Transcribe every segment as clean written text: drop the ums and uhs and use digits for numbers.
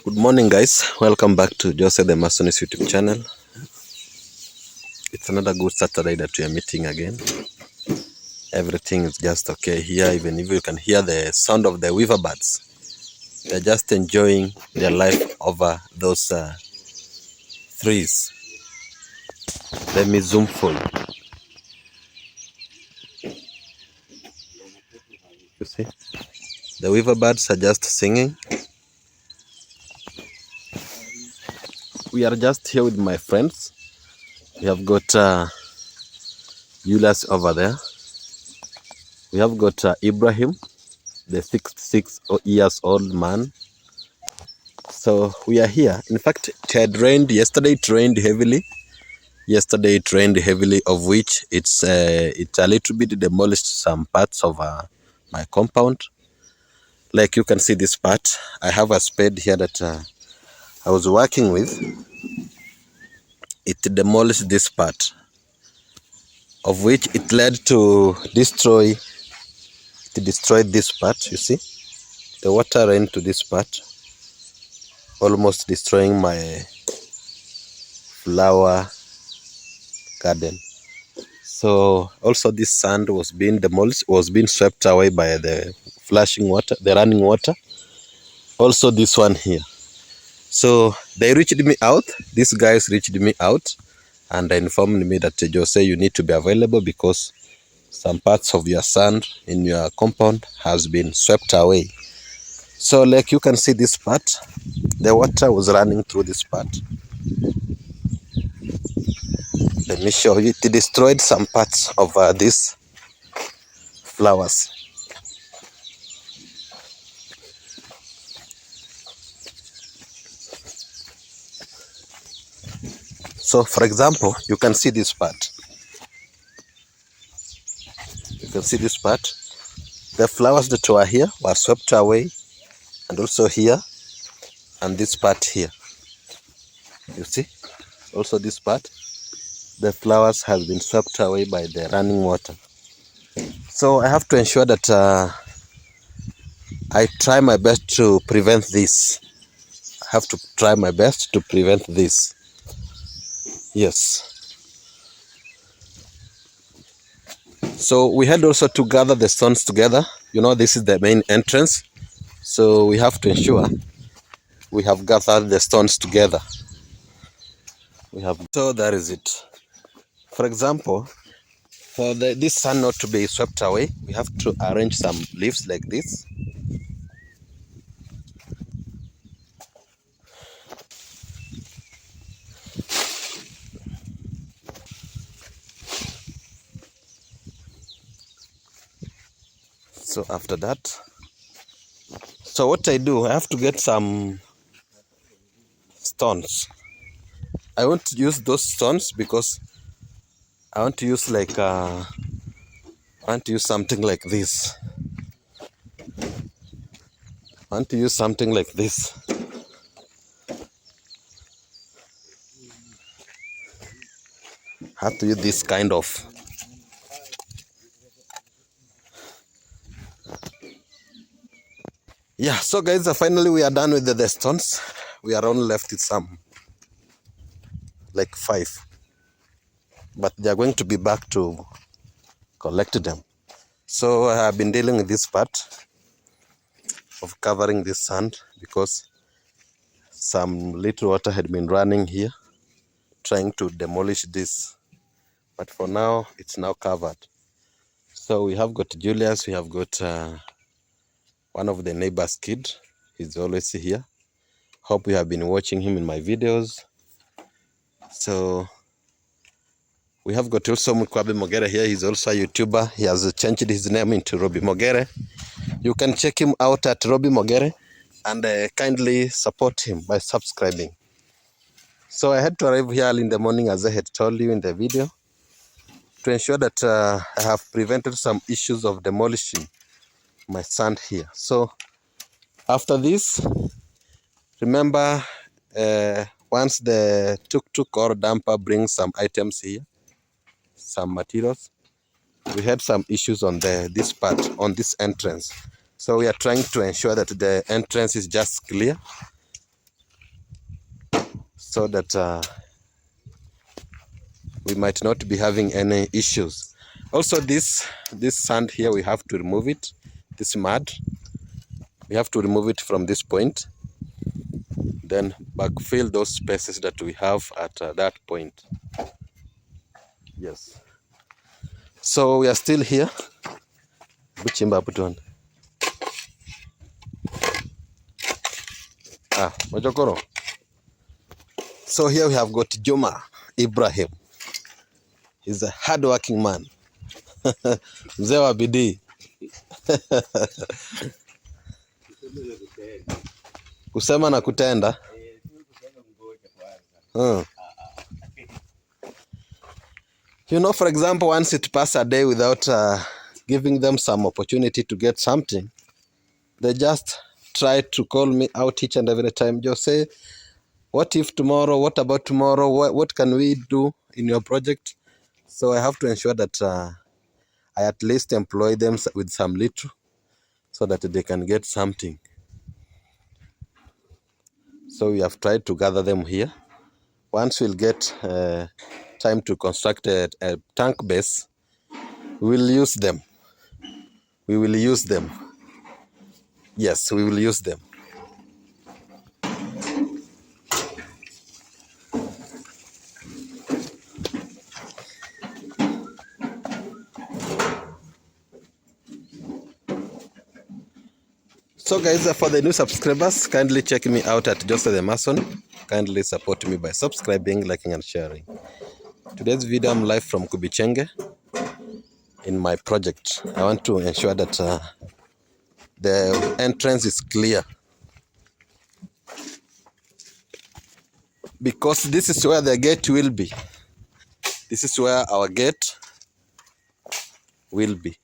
Good morning, guys. Welcome back to Jose the Masonist YouTube channel. It's another good Saturday that we are meeting again. Everything is just okay here, even if you can hear the sound of the weaver birds. They're just enjoying their life over those trees. Let me zoom for you. You see? The weaver birds are just singing. We are just here with my friends. We have got Julius over there. We have got Ibrahim, the 66 years old man. So we are here. In fact, it had rained yesterday. It rained heavily. Yesterday it rained heavily, of which it's a little bit demolished some parts of my compound. Like you can see this part. I have a spade here that I was working with. It demolished this part, of which it led to destroyed this part. You see, the water ran to this part, almost destroying my flower garden. So also this sand was being demolished, was being swept away by the flashing water, the running water. Also this one here. So they reached me out. These guys reached me out and informed me that Jose, you need to be available because some parts of your sand in your compound has been swept away. So like you can see this part, the water was running through this part. Let me show you. It destroyed some parts of these flowers. So for example, you can see this part. You can see this part. The flowers that were here were swept away, and also here, and this part here. You see? Also this part. The flowers have been swept away by the running water. So I have to ensure that I try my best to prevent this. I have to try my best to prevent this. Yes. So we had also to gather the stones together. You know, this is the main entrance. So we have to ensure we have gathered the stones together. So that is it. For example, for this sand not to be swept away, we have to arrange some leaves like this. So after that, so what I do, I have to get some stones. I want to use those stones because I want to use like I want to use something like this. I want to use something like this. I have to use this kind of. Yeah, so guys, finally we are done with the stones. We are only left with some, like 5. But they are going to be back to collect them. So I have been dealing with this part of covering this sand because some little water had been running here, trying to demolish this. But for now, it's now covered. So we have got Julius, we have got one of the neighbor's kid. He's always here. Hope you have been watching him in my videos. So we have got also Mukwabe Mogere here. He's also a YouTuber. He has changed his name into Robbie Mogere. You can check him out at Robbie Mogere and kindly support him by subscribing. So I had to arrive here early in the morning, as I had told you in the video, to ensure that I have prevented some issues of demolishing my sand here. So after this, remember, once the tuk-tuk or dumper brings some items here, some materials, we had some issues on this part, on this entrance. So we are trying to ensure that the entrance is just clear. so that we might not be having any issues. Also, this sand here, we have to remove it. This mud, we have to remove it from this point, then backfill those spaces that we have at that point. Yes. So we are still here. Buchimba puton. Majokoro. So here we have got Juma Ibrahim. He's a hard-working man. Mzee wa bidii. Kusema na kutenda. You know, for example, once it passes a day without giving them some opportunity to get something, they just try to call me out each and every time. Just say, what if tomorrow? What about tomorrow? What can we do in your project? So I have to ensure that I at least employ them with some little so that they can get something. So we have tried to gather them here. Once we'll get time to construct a tank base, we'll use them. We will use them. Yes, we will use them. So guys, for the new subscribers, kindly check me out at Joseph the Mason. Kindly support me by subscribing, liking and sharing. Today's video, I'm live from Kubichenge in my project. I want to ensure that the entrance is clear, because this is where the gate will be. This is where our gate will be.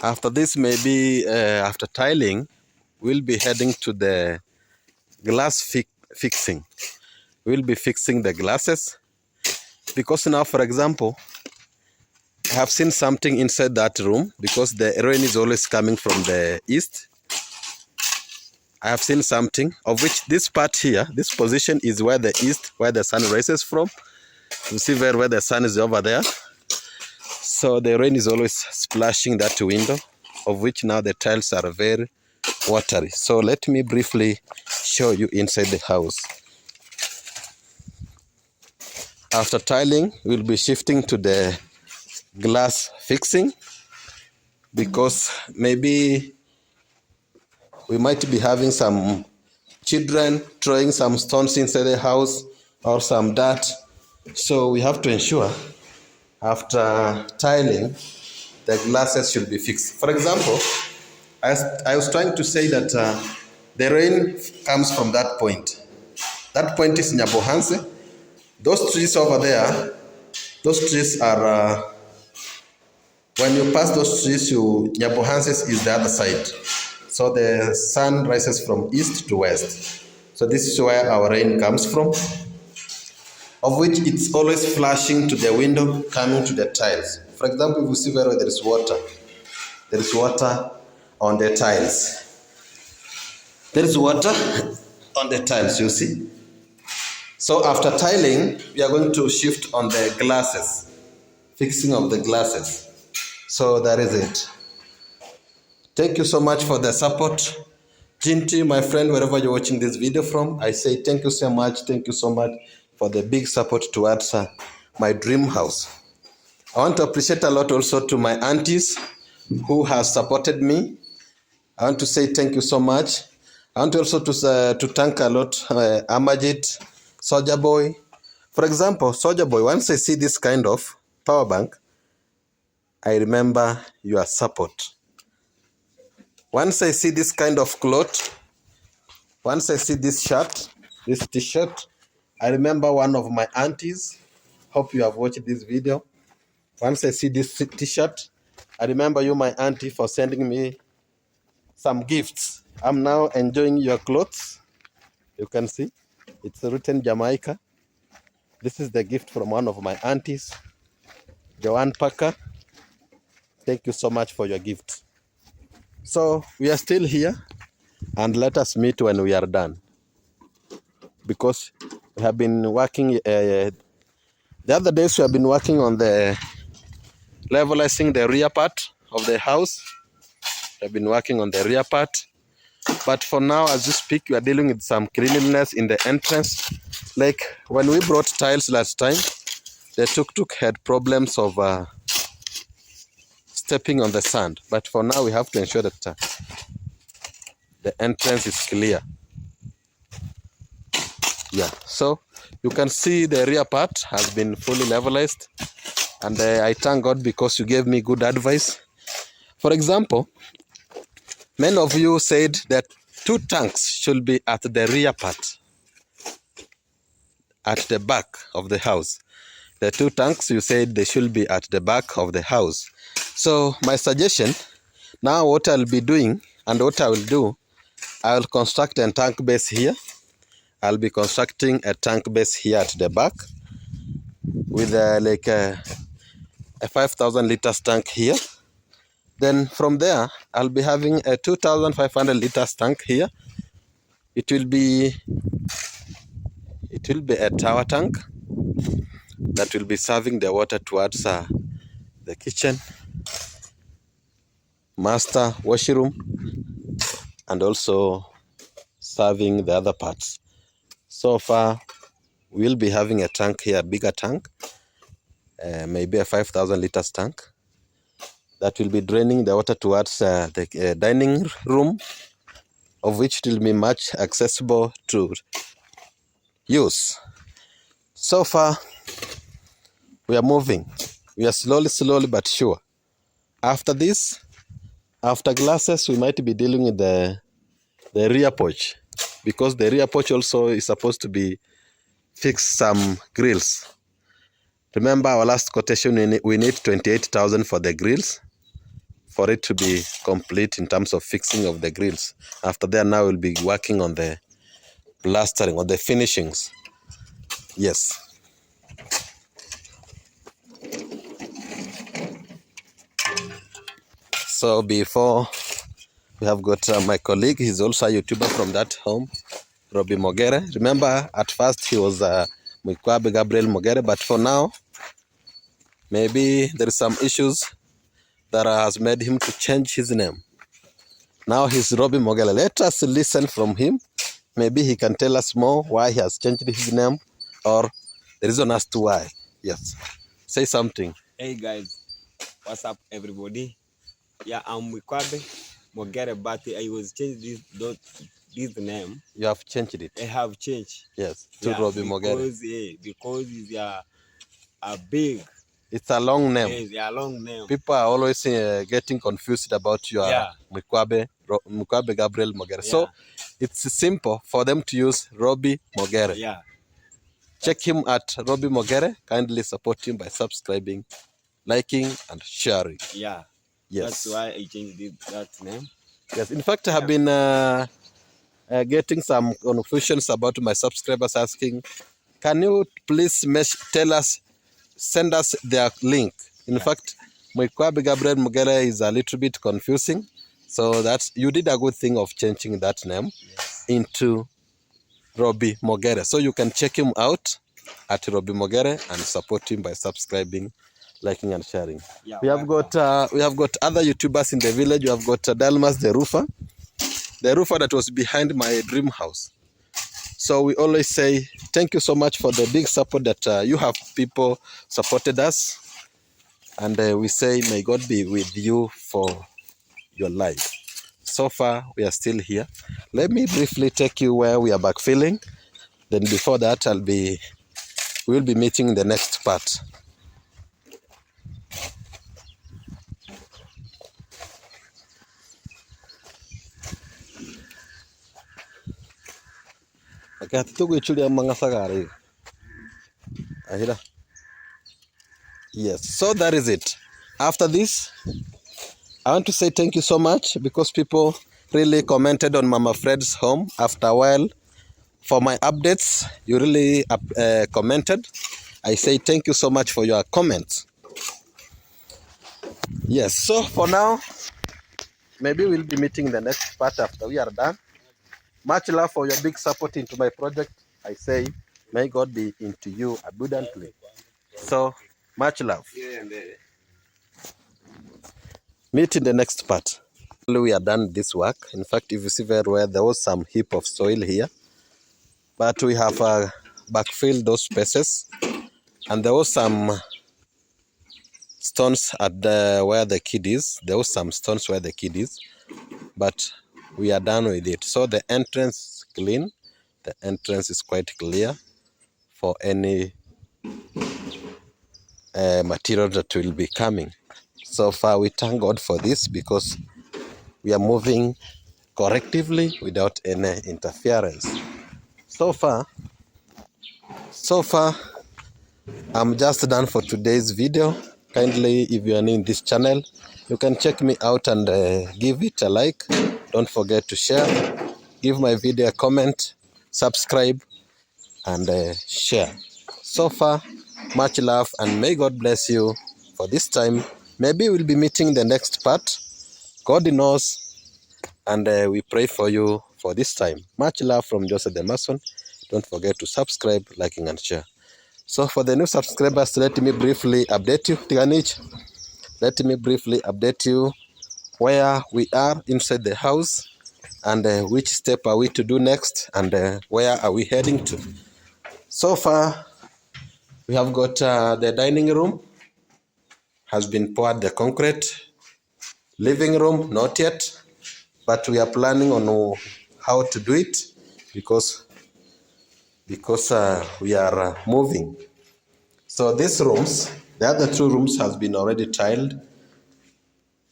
After this, maybe after tiling, we'll be heading to the glass fixing. We'll be fixing the glasses, because now, for example, I have seen something inside that room, because the rain is always coming from the east. I have seen something of which this part here, this position is where the east, where the sun rises from. You see very well the sun is over there. So the rain is always splashing that window, of which now the tiles are very watery. So let me briefly show you inside the house. After tiling, we'll be shifting to the glass fixing, because maybe we might be having some children throwing some stones inside the house or some dirt. So we have to ensure after tiling, the glasses should be fixed. For example, I was trying to say that the rain comes from that point. That point is Nyabohanse. Those trees over there, those trees are, when you pass those trees, Nyabohanse is the other side. So the sun rises from east to west. So this is where our rain comes from, of which it's always flashing to the window, coming to the tiles. For example, if you see where there is water. There is water on the tiles. There is water on the tiles, you see. So after tiling, we are going to shift on the glasses, fixing of the glasses. So that is it. Thank you so much for the support. Jinty, my friend, wherever you're watching this video from, I say thank you so much. Thank you so much for the big support towards my dream house. I want to appreciate a lot also to my aunties who have supported me. I want to say thank you so much. I want also to thank a lot Amajit, Soldier Boy. For example, Soldier Boy, once I see this kind of power bank, I remember your support. Once I see this kind of cloth, once I see this shirt, this t-shirt, I remember one of my aunties. Hope you have watched this video. Once I see this t-shirt, I remember you, my auntie, for sending me some gifts. I'm now enjoying your clothes. You can see it's written Jamaica. This is the gift from one of my aunties. Joanne Parker, thank you so much for your gift. So we are still here, and let us meet when we are done, because we have been working. The other days we have been working on the levelizing the rear part of the house. We have been working on the rear part, but for now, as we speak, we are dealing with some cleanliness in the entrance. Like when we brought tiles last time, the tuk-tuk had problems of stepping on the sand. But for now, we have to ensure that the entrance is clear. Yeah, so you can see the rear part has been fully levelized, and I thank God because you gave me good advice. For example, many of you said that 2 tanks should be at the rear part, at the back of the house. The 2 tanks, you said they should be at the back of the house. So my suggestion, now what I'll be doing and what I will do, I will construct a tank base here. I'll be constructing a tank base here at the back with like a 5,000 liters tank here. Then from there, I'll be having a 2,500 liters tank here. It will be a tower tank that will be serving the water towards the kitchen, master washroom, and also serving the other parts. So far, we'll be having a tank here, a bigger tank, maybe a 5,000 liters tank, that will be draining the water towards the dining room, of which it will be much accessible to use. So far, we are moving. We are slowly but sure. After this, after glasses, we might be dealing with the rear porch, because the rear porch also is supposed to be fixed some grills. Remember our last quotation, we need 28,000 for the grills, for it to be complete in terms of fixing of the grills. After that, now we'll be working on the plastering or the finishings. Yes. So before, we have got my colleague, he's also a YouTuber from that home, Robbie Mogere. Remember, at first he was Mwikwabe Gabriel Mogere, but for now, maybe there is some issues that has made him to change his name. Now he's Robbie Mogere. Let us listen from him. Maybe he can tell us more why he has changed his name, or the reason as to why. Yes. Say something. Hey guys, what's up everybody? Yeah, I'm Mwikwabe Mogere, but I was changed this name. You have changed it. I have changed. Yes, to Robbie Mogere. Because it's a big. It's a long name. Yes, a long name. People are always getting confused about your Mwikwabe Gabriel Mogere. Yeah. So it's simple for them to use Robbie Mogere. Yeah. Check him at Robbie Mogere. Kindly support him by subscribing, liking, and sharing. Yeah. Yes. That's why I changed that name. Yes. In fact, I have been getting some confusions about my subscribers asking, can you please tell us, send us their link? In fact, Mwikwabe Gabriel Mogere is a little bit confusing. So that's, you did a good thing of changing that name into Robbie Mogere. So you can check him out at Robbie Mogere and support him by subscribing, liking, and sharing. Yeah, we have got other YouTubers in the village. We have got Dalmas the roofer that was behind my dream house. So we always say thank you so much for the big support that you have people supported us, and we say may God be with you for your life. So far we are still here. Let me briefly take you where we are backfilling. Then before that, we'll be meeting the next part. Yes, so that is it. After this, I want to say thank you so much, because people really commented on Mama Fred's home after a while. For my updates, you really commented. I say thank you so much for your comments. Yes, so for now, maybe we'll be meeting the next part after we are done. Much love for your big support into my project. I say, may God be into you abundantly. So, much love. Meet in the next part. We are done this work. In fact, if you see very well, there was some heap of soil here, but we have backfilled those spaces, and there was some stones at where the kid is. There was some stones where the kid is, but we are done with it. So the entrance is clean. The entrance is quite clear for any material that will be coming. So far, we thank God for this because we are moving correctively without any interference. So far, I'm just done for today's video. Kindly, if you are new in this channel, you can check me out and give it a like. Don't forget to share, give my video a comment, subscribe, and share. So far, much love and may God bless you for this time. Maybe we'll be meeting the next part. God knows, and we pray for you for this time. Much love from Joseph the Mason. Don't forget to subscribe, liking, and share. So for the new subscribers, let me briefly update you. Tiganich, let me briefly update you where we are inside the house and which step are we to do next and where are we heading to. So far, we have got the dining room has been poured the concrete. Living room, not yet, but we are planning on how to do it because we are moving. So these rooms, the other two rooms has been already tiled.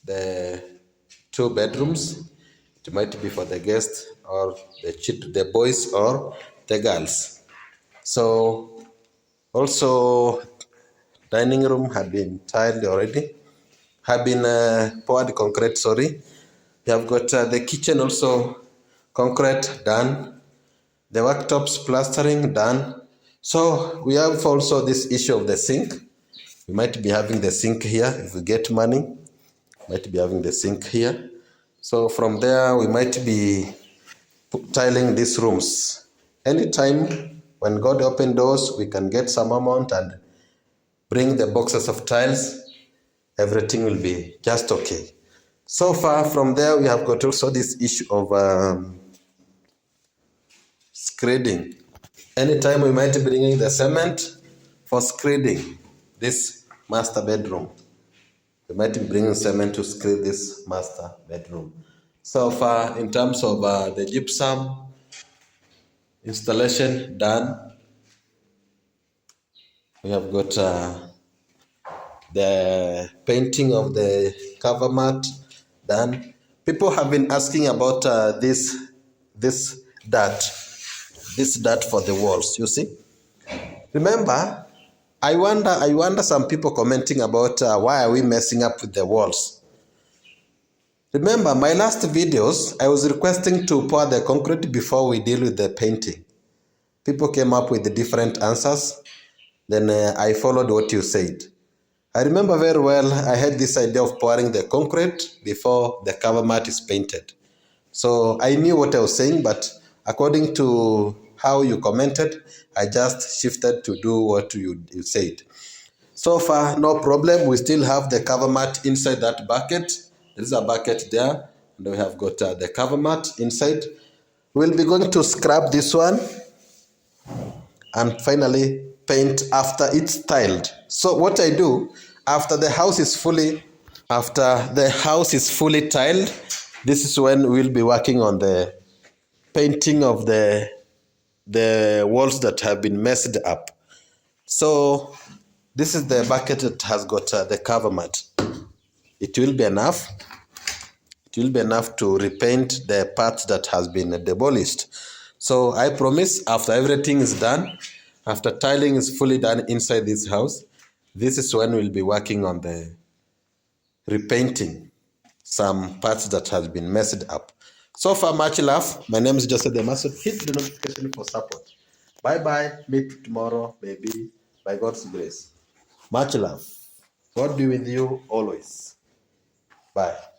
The two bedrooms, it might be for the guests or the boys or the girls. So also dining room had been tiled already, have been poured concrete, sorry. We have got the kitchen also concrete done, the worktops plastering done. So we have also this issue of the sink. We might be having the sink here if we get money. Might be having the sink here. So from there we might be tiling these rooms. Anytime when God open doors, we can get some amount and bring the boxes of tiles. Everything will be just okay. So far from there, we have got also this issue of screeding. Anytime we might be bringing the cement for screeding this master bedroom. We might be bringing cement to screed this master bedroom. So far, in terms of the gypsum installation done, we have got the painting of the cover mat done. People have been asking about this dirt, this dirt for the walls. You see, remember, I wonder some people commenting about why are we messing up with the walls. Remember, my last videos, I was requesting to pour the concrete before we deal with the painting. People came up with the different answers. Then I followed what you said. I remember very well, I had this idea of pouring the concrete before the cover mat is painted. So I knew what I was saying, but according to how you commented, I just shifted to do what you said. So far, no problem. We still have the cover mat inside that bucket. There is a bucket there, and we have got the cover mat inside. We'll be going to scrub this one and finally paint after it's tiled. So what I do, after the house is fully tiled, this is when we'll be working on the painting of the walls that have been messed up. So this is the bucket that has got the cover mat. It will be enough. It will be enough to repaint the parts that has been demolished. So I promise after everything is done, after tiling is fully done inside this house, this is when we'll be working on the repainting some parts that has been messed up. So far, much love. My name is Joseph Demaso. Hit the notification for support. Bye bye. Meet tomorrow, baby. By God's grace. Much love. God be with you always. Bye.